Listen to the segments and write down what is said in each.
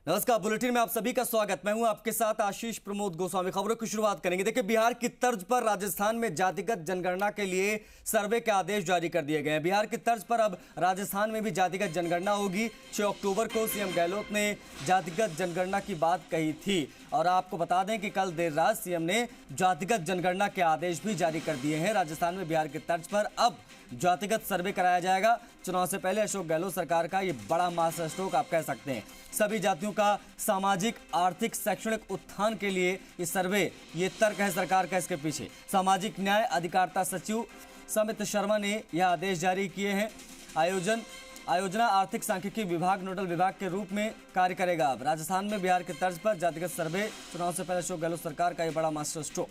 नमस्कार। बुलेटिन में आप सभी का स्वागत। मैं हूं आपके साथ आशीष प्रमोद गोस्वामी। खबरों की शुरुआत करेंगे। देखिए, बिहार की तर्ज पर राजस्थान में जातिगत जनगणना के लिए सर्वे के आदेश जारी कर दिए गए हैं। बिहार की तर्ज पर अब राजस्थान में भी जातिगत जनगणना होगी। 6 अक्टूबर को सीएम गहलोत ने जातिगत जनगणना की बात कही थी और आपको बता दें कि कल देर रात सीएम ने जातिगत जनगणना के आदेश भी जारी कर दिए हैं। राजस्थान में बिहार की तर्ज पर अब जातिगत सर्वे कराया जाएगा। चुनाव से पहले अशोक गहलोत सरकार का ये बड़ा मास्टर स्ट्रोक आप कह सकते हैं। सभी जातियों का सामाजिक, आर्थिक, शैक्षणिक उत्थान के लिए ये सर्वे, ये तर्क है सरकार का इसके पीछे। सामाजिक न्याय अधिकारिता सचिव समित शर्मा ने यह आदेश जारी किए हैं। आयोजना आर्थिक सांख्यिकी विभाग नोडल विभाग के रूप में कार्य करेगा। अब राजस्थान में बिहार के तर्ज पर जातिगत सर्वे, चुनाव से पहले अशोक गहलोत सरकार का यह बड़ा मास्टर स्ट्रोक।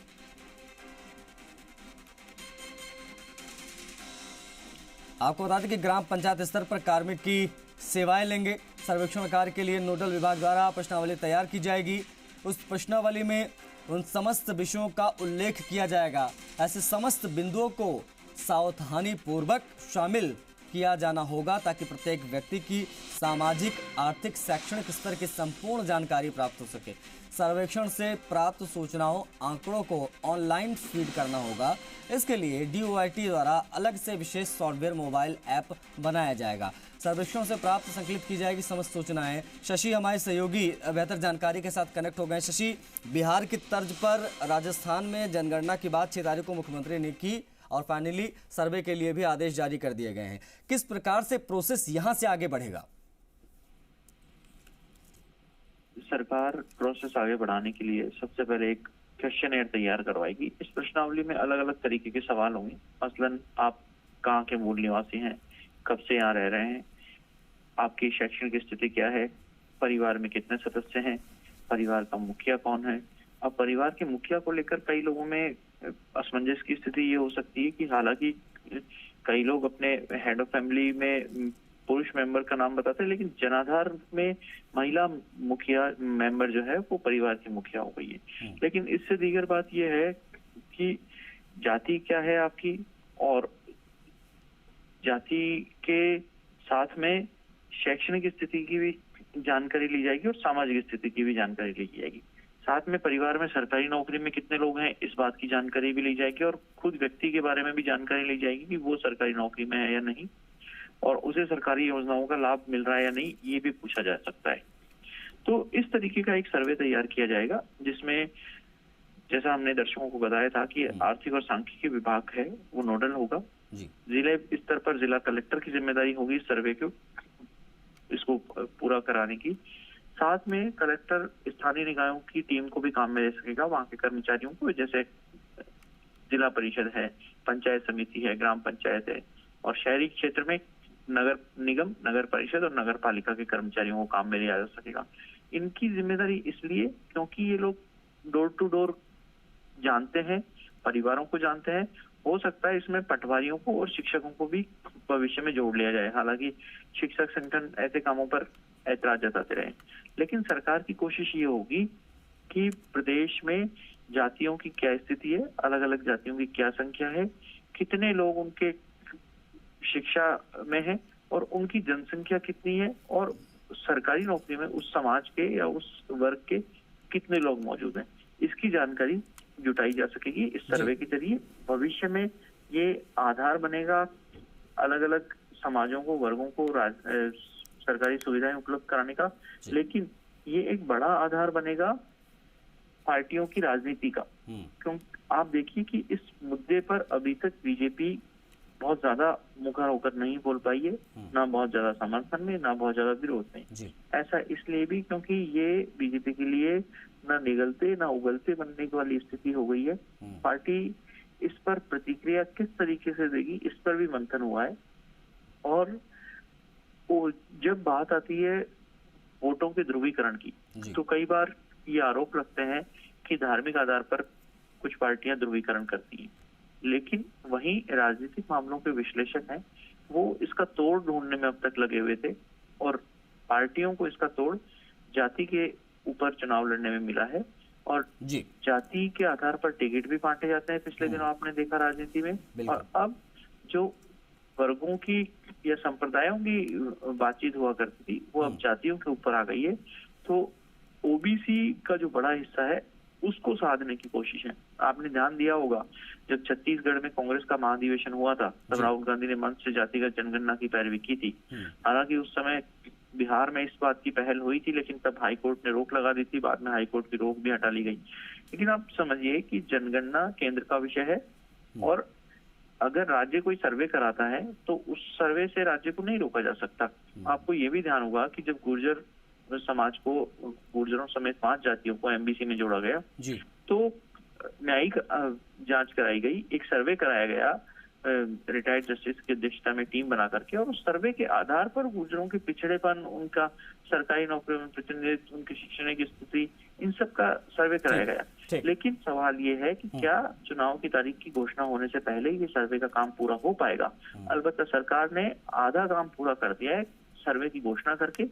आपको बता दें कि ग्राम पंचायत स्तर पर कार्मिक की सेवाएं लेंगे। सर्वेक्षण कार्य के लिए नोडल विभाग द्वारा प्रश्नावली तैयार की जाएगी। उस प्रश्नावली में उन समस्त विषयों का उल्लेख किया जाएगा। ऐसे समस्त बिंदुओं को सावधानी पूर्वक शामिल किया जाना होगा ताकि प्रत्येक व्यक्ति की सामाजिक, आर्थिक, शैक्षणिक स्तर की संपूर्ण जानकारी प्राप्त हो सके। सर्वेक्षण से प्राप्त सूचनाओं, आंकड़ों को ऑनलाइन फीड करना होगा। इसके लिए DOIT द्वारा अलग से विशेष सॉफ्टवेयर मोबाइल ऐप बनाया जाएगा। सर्वेक्षण से प्राप्त संकलित की जाएगी समस्त सूचनाएं। शशि हमारे सहयोगी बेहतर जानकारी के साथ कनेक्ट हो गए। शशि, बिहार की तर्ज पर राजस्थान में जनगणना की बात 6 तारीख को मुख्यमंत्री ने की और फाइनली सर्वे के लिए भी आदेश जारी कर दिए गए हैं। किस प्रकार से प्रोसेस यहां से आगे बढ़ेगा? सरकार प्रोसेस आगे बढ़ाने के लिए सबसे पहले एक क्वेश्चनएयर तैयार करवाएगी। इस प्रश्नावली में अलग अलग तरीके के सवाल होंगे। मसलन आप कहाँ के मूल निवासी हैं, कब से यहाँ रह रहे हैं, आपकी शैक्षणिक स्थिति क्या है, परिवार में कितने सदस्य हैं, परिवार का मुखिया कौन है। अब परिवार के मुखिया को लेकर कई लोगों में असमंजस की स्थिति ये हो सकती है कि हालांकि कई लोग अपने हेड ऑफ फैमिली में पुरुष मेंबर का नाम बताते हैं, लेकिन जनाधार में महिला मुखिया मेंबर जो है वो परिवार की मुखिया हो गई है। लेकिन इससे दीगर बात यह है कि जाति क्या है आपकी, और जाति के साथ में शैक्षणिक स्थिति की भी जानकारी ली जाएगी और सामाजिक स्थिति की भी जानकारी ली जाएगी। साथ में परिवार में सरकारी नौकरी में कितने लोग हैं इस बात की जानकारी भी ली जाएगी और खुद व्यक्ति के बारे में भी जानकारी ली जाएगी कि वो सरकारी नौकरी में है या नहीं और उसे सरकारी योजनाओं का लाभ मिल रहा है या नहीं, ये भी पूछा जा सकता है। तो इस तरीके का एक सर्वे तैयार किया जाएगा जिसमें जैसा हमने दर्शकों को बताया था कि आर्थिक और सांख्यिकी विभाग है वो नोडल होगा। जिले स्तर पर जिला कलेक्टर की जिम्मेदारी होगी इस सर्वे को, इसको पूरा कराने की। साथ में कलेक्टर स्थानीय निकायों की टीम को भी काम में ले सकेगा, वहां के कर्मचारियों को, जैसे जिला परिषद है, पंचायत समिति है, ग्राम पंचायत है और शहरी क्षेत्र में नगर निगम, नगर परिषद और नगर पालिका के कर्मचारियों को काम में लिया जा सकेगा। इनकी जिम्मेदारी इसलिए क्योंकि ये लोग डोर टू डोर जानते हैं, परिवारों को जानते हैं। हो सकता है इसमें पटवारियों को और शिक्षकों को भी भविष्य में जोड़ लिया जाए। हालांकि शिक्षक संगठन ऐसे कामों पर ऐतराज जताते रहे, लेकिन सरकार की कोशिश ये होगी कि प्रदेश में जातियों की क्या स्थिति है, अलग अलग जातियों की क्या संख्या है, कितने लोग उनके शिक्षा में है और उनकी जनसंख्या कितनी है और सरकारी नौकरी में उस समाज के या उस वर्ग के कितने लोग मौजूद हैं, इसकी जानकारी जुटाई जा सकेगी इस सर्वे के जरिए। भविष्य में ये आधार बनेगा अलग अलग समाजों को, वर्गों को सरकारी सुविधाएं उपलब्ध कराने का, लेकिन ये एक बड़ा आधार बनेगा पार्टियों की राजनीति का। क्योंकि आप देखिए कि इस मुद्दे पर अभी तक बीजेपी बहुत ज्यादा मुखर होकर नहीं बोल पाई है, ना बहुत ज्यादा समर्थन में, ना बहुत ज्यादा विरोध में। ऐसा इसलिए भी क्योंकि ये बीजेपी के लिए ना निगलते ना उगलते बनने वाली स्थिति हो गई है। पार्टी इस पर प्रतिक्रिया किस तरीके से देगी इस पर भी मंथन हुआ है। और जब बात आती है वोटों के ध्रुवीकरण की, तो कई बार ये आरोप लगते हैं कि धार्मिक आधार पर कुछ पार्टियां ध्रुवीकरण करती हैं, लेकिन वहीं राजनीतिक मामलों के विश्लेषक हैं वो इसका तोड़ ढूंढने में अब तक लगे हुए थे और पार्टियों को इसका तोड़ जाति के ऊपर चुनाव लड़ने में मिला है और जाति के आधार पर टिकट भी बांटे जाते हैं। पिछले दिनों आपने देखा राजनीति में। और अब जो वर्गों की या संप्रदायों की बातचीत हुआ करती थी वो अब जातियों के ऊपर आ गई है तो ओबीसी का जो बड़ा हिस्सा है उसको साधने की कोशिश है। आपने ध्यान दिया होगा जब छत्तीसगढ़ में कांग्रेस का महाधिवेशन हुआ था तब राहुल गांधी ने मंच से जातिगत जनगणना की पैरवी की थी। हालांकि उस समय बिहार में इस बात की पहल हुई थी, लेकिन तब हाईकोर्ट ने रोक लगा दी थी। बाद में हाईकोर्ट की रोक भी हटा ली गई। लेकिन आप समझिए कि जनगणना केंद्र का विषय है और अगर राज्य कोई सर्वे कराता है तो उस सर्वे से राज्य को नहीं रोका जा सकता। आपको ये भी ध्यान होगा कि जब गुर्जर समाज को, गुर्जरों समेत 5 जातियों को एमबीसी में जोड़ा गया जी। तो न्यायिक जांच कराई गई, एक सर्वे कराया गया रिटायर्ड जस्टिस की अध्यक्षता में टीम बना करके, और उस सर्वे के आधार पर गुर्जरों के पिछड़ेपन, उनका सरकारी नौकरियों में प्रतिनिधित्व, उनकी शैक्षणिक स्थिति, इन सब का सर्वे कराया गया। लेकिन सवाल ये है कि क्या चुनाव की तारीख की घोषणा होने से पहले ये सर्वे का काम पूरा हो पाएगा? अलबत्ता सरकार ने आधा काम पूरा कर दिया है सर्वे की घोषणा करके।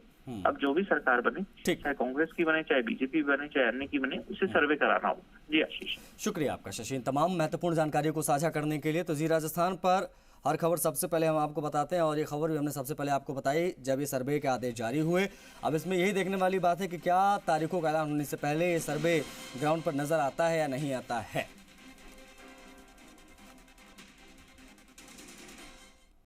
अब जो भी सरकार बने, चाहे कांग्रेस की बने, चाहे बीजेपी बने, चाहे अन्य की बने, उसे सर्वे कराना होगा। जी आशीष, शुक्रिया आपका शशि, तमाम महत्वपूर्ण जानकारियों को साझा करने के लिए। तो जी राजस्थान पर हर खबर सबसे पहले हम आपको बताते हैं, और ये खबर भी हमने सबसे पहले आपको बताई जब ये सर्वे के आदेश जारी हुए। अब इसमें यही देखने वाली बात है कि क्या तारीखों का ऐलान होने से पहले ये सर्वे ग्राउंड पर नजर आता है या नहीं आता है।